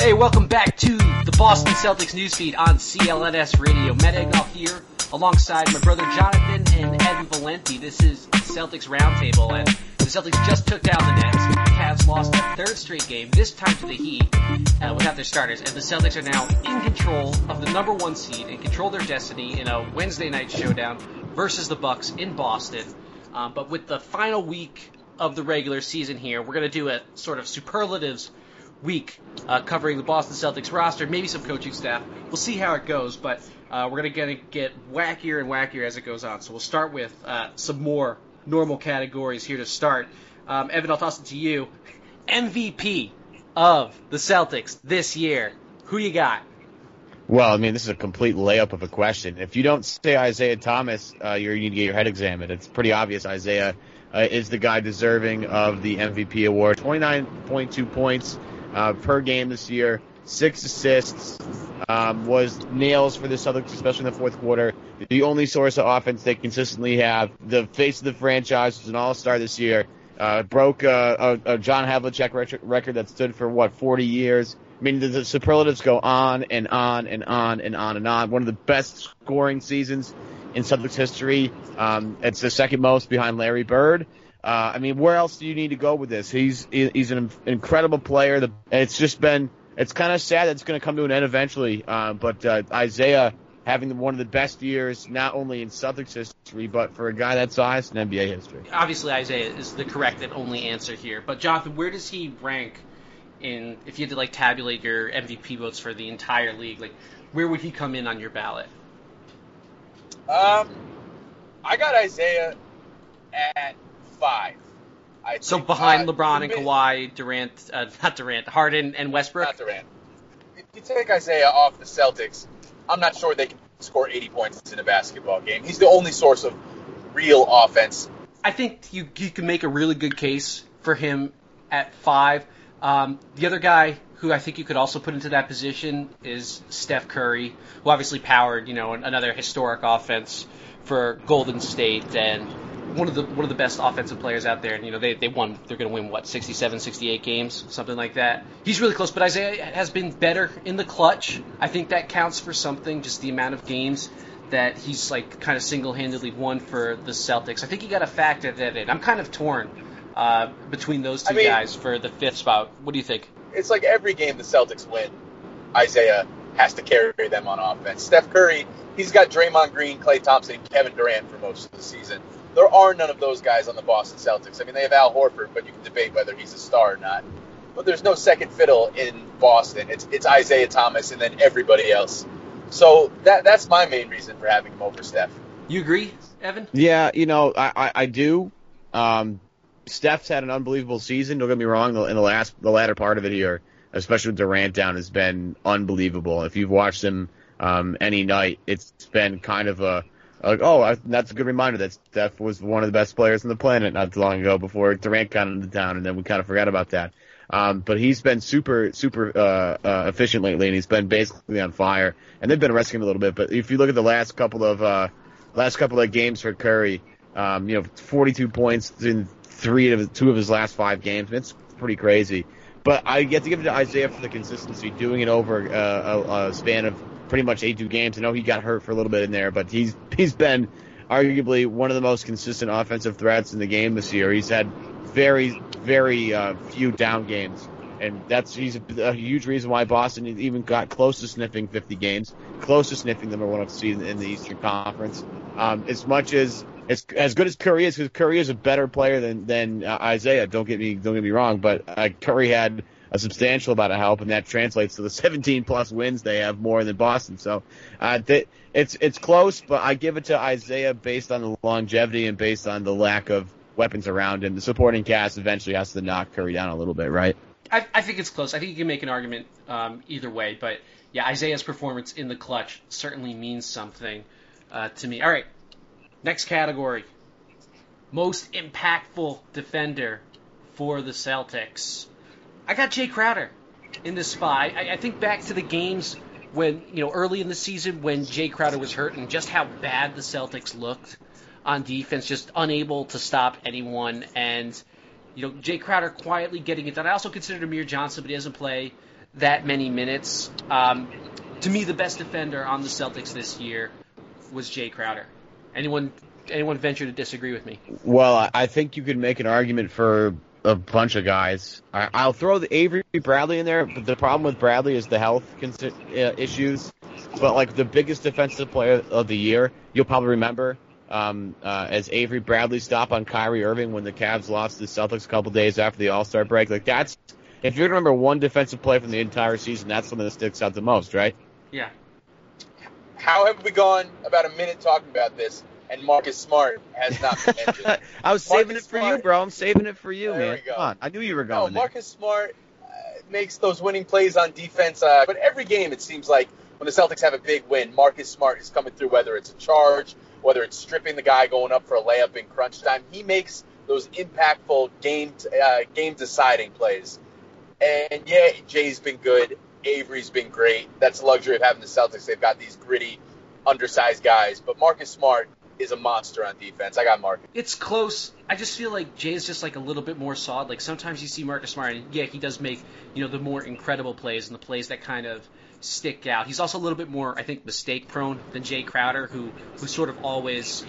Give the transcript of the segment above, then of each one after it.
Hey, welcome back to the Boston Celtics newsfeed on CLNS Radio. Matt Egnoff here, alongside my brother Jonathan and Evan Valenti. This is Celtics Roundtable, and the Celtics just took down the Nets. The Cavs lost their third straight game, this time to the Heat, without their starters. And the Celtics are now in control of the number one seed and control their destiny in a Wednesday night showdown versus the Bucks in Boston. But with the final week of the regular season here, we're going to do a sort of superlatives week covering the Boston Celtics roster, maybe some coaching staff. We'll see how it goes, but we're going to get wackier and wackier as it goes on. So we'll start with some more normal categories here to start. Evan, I'll toss it to you. MVP of the Celtics this year. Who you got? Well, I mean, this is a complete layup of a question. If you don't say Isaiah Thomas, you need to get your head examined. It's pretty obvious Isaiah is the guy deserving of the MVP award. 29.2 points per game this year, 6 assists, was nails for the Celtics, especially in the fourth quarter. The only source of offense they consistently have. The face of the franchise was an all-star this year. Broke a John Havlicek record that stood for, 40 years. I mean, the superlatives go on and on and on and on and on. One of the best scoring seasons in Celtics history. It's the second most behind Larry Bird. I mean, where else do you need to go with this? He's an incredible player. It's kind of sad that it's going to come to an end eventually. But Isaiah having one of the best years, not only in Celtics history, but for a guy that size in NBA history. Obviously, Isaiah is the correct and only answer here. But Jonathan, where does he rank if you had to tabulate your MVP votes for the entire league? Where would he come in on your ballot? I got Isaiah at 5. So behind LeBron and Kawhi, Harden and Westbrook? Not Durant. If you take Isaiah off the Celtics, I'm not sure they can score 80 points in a basketball game. He's the only source of real offense. I think you can make a really good case for him at 5. The other guy who I think you could also put into that position is Steph Curry, who obviously powered, another historic offense for Golden State and one of the best offensive players out there. And they won. They're going to win 67, 68 games, something like that. He's really close, but Isaiah has been better in the clutch. I think that counts for something. Just the amount of games that he's kind of single-handedly won for the Celtics. I think you got to factor that in. I'm kind of torn between those two guys for the 5th spot. What do you think? It's like every game the Celtics win, Isaiah has to carry them on offense. Steph Curry, he's got Draymond Green, Klay Thompson, and Kevin Durant for most of the season. There are none of those guys on the Boston Celtics. I mean, they have Al Horford, but you can debate whether he's a star or not. But there's no second fiddle in Boston. It's Isaiah Thomas and then everybody else. So that's my main reason for having him over Steph. You agree, Evan? Yeah, I do. Steph's had an unbelievable season. Don't get me wrong. In the latter part of it here, especially with Durant down, has been unbelievable. If you've watched him any night, it's been kind of that's a good reminder that Steph was one of the best players on the planet not too long ago before Durant got into town, and then we kind of forgot about that. But he's been super efficient lately, and he's been basically on fire. And they've been resting him a little bit. But if you look at the last couple of games for Curry, 42 points in 2 of his last 5 games. It's pretty crazy. But I get to give it to Isaiah for the consistency, doing it over a span of pretty much 82 games. I know he got hurt for a little bit in there, but he's been arguably one of the most consistent offensive threats in the game this year. He's had very, very few down games, and he's a huge reason why Boston even got close to sniffing 50 games, close to sniffing the number 1 seed in the Eastern Conference. As much as good as Curry is, because Curry is a better player than Isaiah. Don't get me wrong, but Curry had a substantial amount of help, and that translates to the 17+ wins they have more than Boston. So it's close, but I give it to Isaiah based on the longevity and based on the lack of weapons around him. The supporting cast eventually has to knock Curry down a little bit, right? I think it's close. I think you can make an argument either way, but yeah, Isaiah's performance in the clutch certainly means something to me. All right, next category. Most impactful defender for the Celtics. I got Jay Crowder in this spot. I think back to the games when, early in the season when Jay Crowder was hurt and just how bad the Celtics looked on defense, just unable to stop anyone. And, Jay Crowder quietly getting it done. I also considered Amir Johnson, but he doesn't play that many minutes. To me, the best defender on the Celtics this year was Jay Crowder. Anyone venture to disagree with me? Well, I think you could make an argument for a bunch of guys. I'll throw the Avery Bradley in there, but the problem with Bradley is the health issues. But like the biggest defensive player of the year, you'll probably remember as Avery Bradley's stop on KYRIE Irving when the Cavs lost to the Celtics a couple days after the All-Star break. Like that's, if you're gonna remember one defensive play from the entire season, that's something that sticks out the most, right? Yeah. How have we gone about a minute talking about this, and Marcus Smart has not been mentioned? I was saving it for you, bro. I'm saving it for you, there man. We go. Come on. I knew you were going there. Marcus Smart makes those winning plays on defense, but every game it seems like when the Celtics have a big win, Marcus Smart is coming through, whether it's a charge, whether it's stripping the guy going up for a layup in crunch time. He makes those impactful game-deciding plays. And, yeah, Jay's been good. Avery's been great. That's the luxury of having the Celtics. They've got these gritty, undersized guys. But Marcus Smart is a monster on defense. I got Marcus. It's close. I just feel like Jay's just like a little bit more solid. Like sometimes you see Marcus Smart, and yeah, he does make, the more incredible plays and the plays that kind of stick out. He's also a little bit more, I think, mistake prone than Jay Crowder, who sort of always,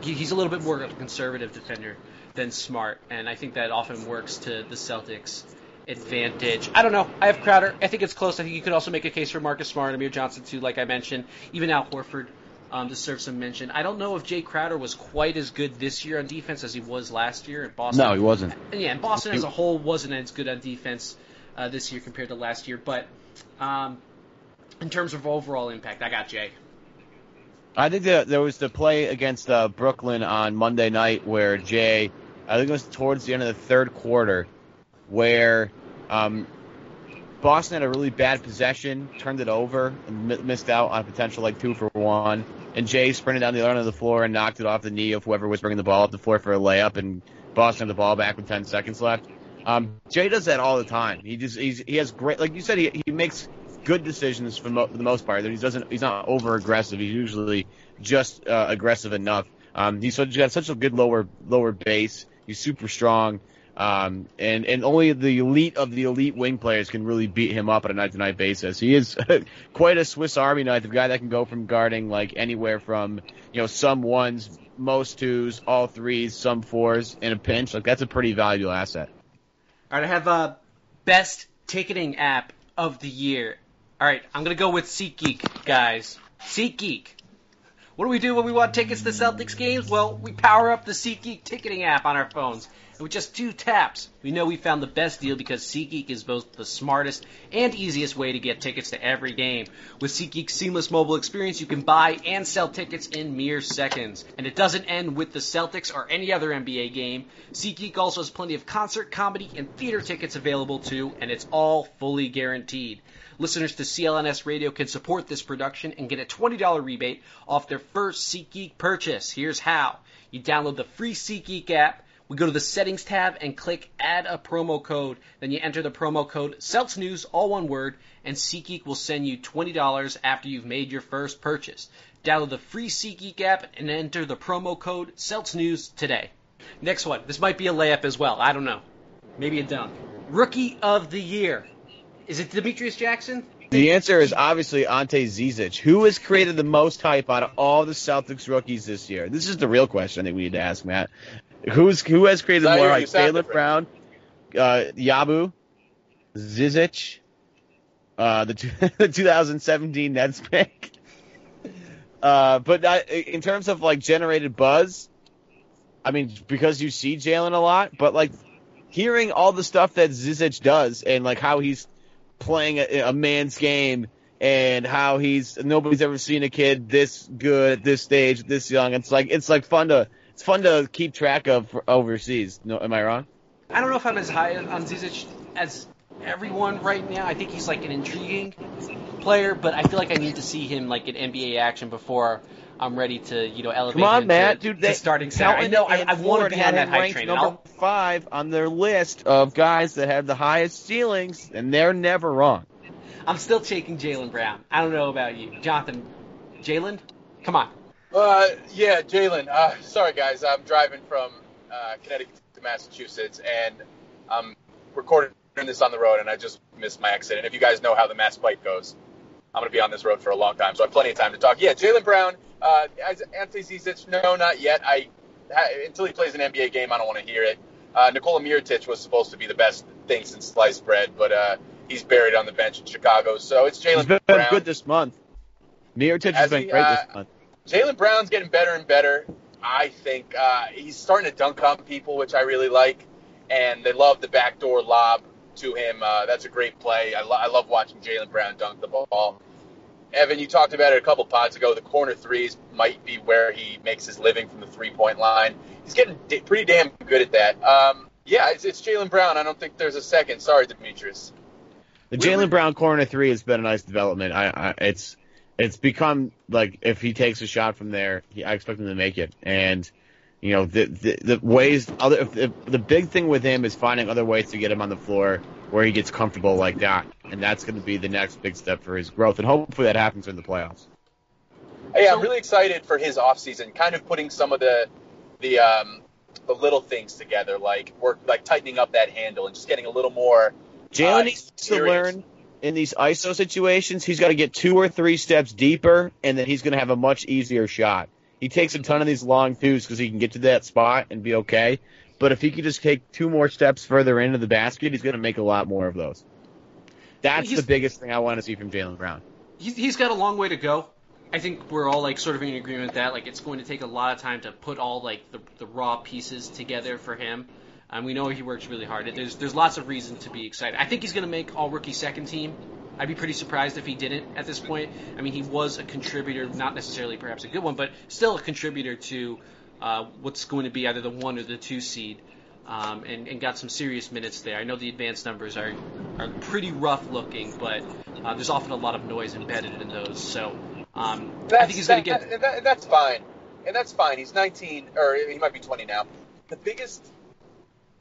he's a little bit more of a conservative defender than Smart, and I think that often works to the Celtics' advantage. I don't know. I have Crowder. I think it's close. I think you could also make a case for Marcus Smart, Amir Johnson too, like I mentioned. Even Al Horford deserves some mention. I don't know if Jay Crowder was quite as good this year on defense as he was last year in Boston. No, he wasn't. Yeah, and Boston as a whole wasn't as good on defense this year compared to last year. But in terms of overall impact, I got Jay. I think that there was the play against Brooklyn on Monday night where Jay, I think it was towards the end of the third quarter, where Boston had a really bad possession, turned it over, and missed out on a potential 2-for-1. And Jay sprinted down the other end of the floor and knocked it off the knee of whoever was bringing the ball up the floor for a layup, and Boston had the ball back with 10 seconds left. Jay does that all the time. He has great, like you said, he makes good decisions for the most part. He's not over aggressive. He's usually just aggressive enough. He's got such a good lower base. He's super strong. And only the elite of the elite wing players can really beat him up on a night-to-night basis. He is quite a Swiss Army knife, a guy that can go from guarding anywhere from some ones, most twos, all threes, some fours in a pinch. That's a pretty valuable asset. All right, I have best ticketing app of the year. All right, I'm gonna go with SeatGeek, guys. SeatGeek. What do we do when we want tickets to Celtics games? Well, we power up the SeatGeek ticketing app on our phones. And with just 2 taps, we know we found the best deal because SeatGeek is both the smartest and easiest way to get tickets to every game. With SeatGeek's seamless mobile experience, you can buy and sell tickets in mere seconds. And it doesn't end with the Celtics or any other NBA game. SeatGeek also has plenty of concert, comedy, and theater tickets available too, and it's all fully guaranteed. Listeners to CLNS Radio can support this production and get a $20 rebate off their first SeatGeek purchase. Here's how. You download the free SeatGeek app. We go to the Settings tab and click Add a Promo Code. Then you enter the promo code CELTSNews, all one word, and SeatGeek will send you $20 after you've made your first purchase. Download the free SeatGeek app and enter the promo code CELTSNews today. Next one. This might be a layup as well. I don't know. Maybe a dunk. Rookie of the Year. Is it Demetrius Jackson? The answer is obviously Ante Zizic. Who has created the most hype out of all the Celtics rookies this year? This is the real question I think we need to ask, Matt. Who has created more hype? Jaylen Brown, Yabu, Zizic, the 2017 Nets pick. But in terms of generated buzz, I mean, because you see Jaylen a lot, but hearing all the stuff that Zizic does and how he's playing a man's game and how nobody's ever seen a kid this good at this stage, this young. It's fun to keep track of overseas. No, am I wrong? I don't know if I'm as high on Zizic as everyone right now. I think he's an intriguing player, but I feel like I need to see him in NBA action before I'm ready to elevate Come on, him Matt, to starting center. I know I want to be on that hype train. Number 5 on their list of guys that have the highest ceilings, and they're never wrong. I'm still taking Jaylen Brown. I don't know about you, Jonathan. Jaylen, come on. Yeah, Jaylen. Sorry, guys. I'm driving from Connecticut to Massachusetts, and I'm recording this on the road, and I just infamous my accident. If you guys know how the Mass Pike goes, I'm going to be on this road for a long time, so I have plenty of time to talk. Yeah, Jaylen Brown, Ante Zizic, no, not yet. Until he plays an NBA game, I don't want to hear it. Nikola Mirotic was supposed to be the best thing since sliced bread, but he's buried on the bench in Chicago. So it's Jaylen Brown. He's been good this month. Mirotic has been great this month. Jaylen Brown's getting better and better. I think he's starting to dunk on people, which I really like, and they love the backdoor lob to him. That's a great play. I love watching Jaylen Brown dunk the ball. Evan, you talked about it a couple pods ago. The corner threes might be where he makes his living from the three-point line. He's getting pretty damn good at that. It's Jaylen Brown. I don't think there's a second. Sorry, Demetrius. The Jaylen Brown corner three has been a nice development. It's become like if he takes a shot from there, I expect him to make it. And you know the ways the big thing with him is finding other ways to get him on the floor where he gets comfortable like that, and that's going to be the next big step for his growth. And hopefully that happens in the playoffs. Hey, I'm really excited for his offseason, kind of putting some of the little things together, like tightening up that handle and just getting a little more. Jaylen needs to learn in these ISO situations. He's got to get 2 or 3 steps deeper, and then he's going to have a much easier shot. He takes a ton of these long twos because he can get to that spot and be okay. But if he could just take 2 more steps further into the basket, he's going to make a lot more of those. That's the biggest thing I want to see from Jaylen Brown. He's got a long way to go. I think we're all sort of in agreement with that. It's going to take a lot of time to put all the raw pieces together for him. We know he works really hard. There's lots of reason to be excited. I think he's going to make all-rookie second team. I'd be pretty surprised if he didn't at this point. I mean, he was a contributor, not necessarily perhaps a good one, but still a contributor to what's going to be either the 1 or the 2 seed, and got some serious minutes there. I know the advanced numbers are pretty rough looking, but there's often a lot of noise embedded in those. So I think he's going to get... That's fine. And that's fine. He's 19, or he might be 20 now. The biggest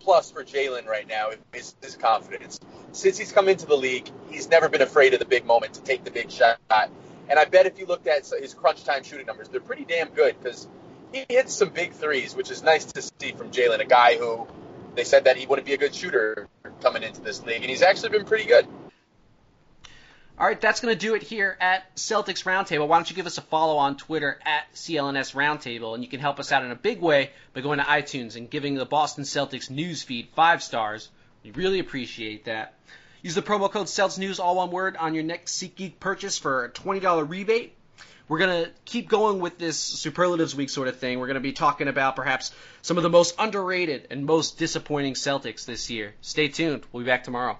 plus for Jaylen right now is his confidence. Since he's come into the league, he's never been afraid of the big moment to take the big shot. And I bet if you looked at his crunch time shooting numbers, they're pretty damn good because he hits some big threes, which is nice to see from Jaylen, a guy who they said that he wouldn't be a good shooter coming into this league, and he's actually been pretty good. All right, that's going to do it here at Celtics Roundtable. Why don't you give us a follow on Twitter at CLNS Roundtable, and you can help us out in a big way by going to iTunes and giving the Boston Celtics news feed 5 stars. We really appreciate that. Use the promo code CeltsNews, all one word, on your next SeatGeek purchase for a $20 rebate. We're going to keep going with this Superlatives Week sort of thing. We're going to be talking about perhaps some of the most underrated and most disappointing Celtics this year. Stay tuned. We'll be back tomorrow.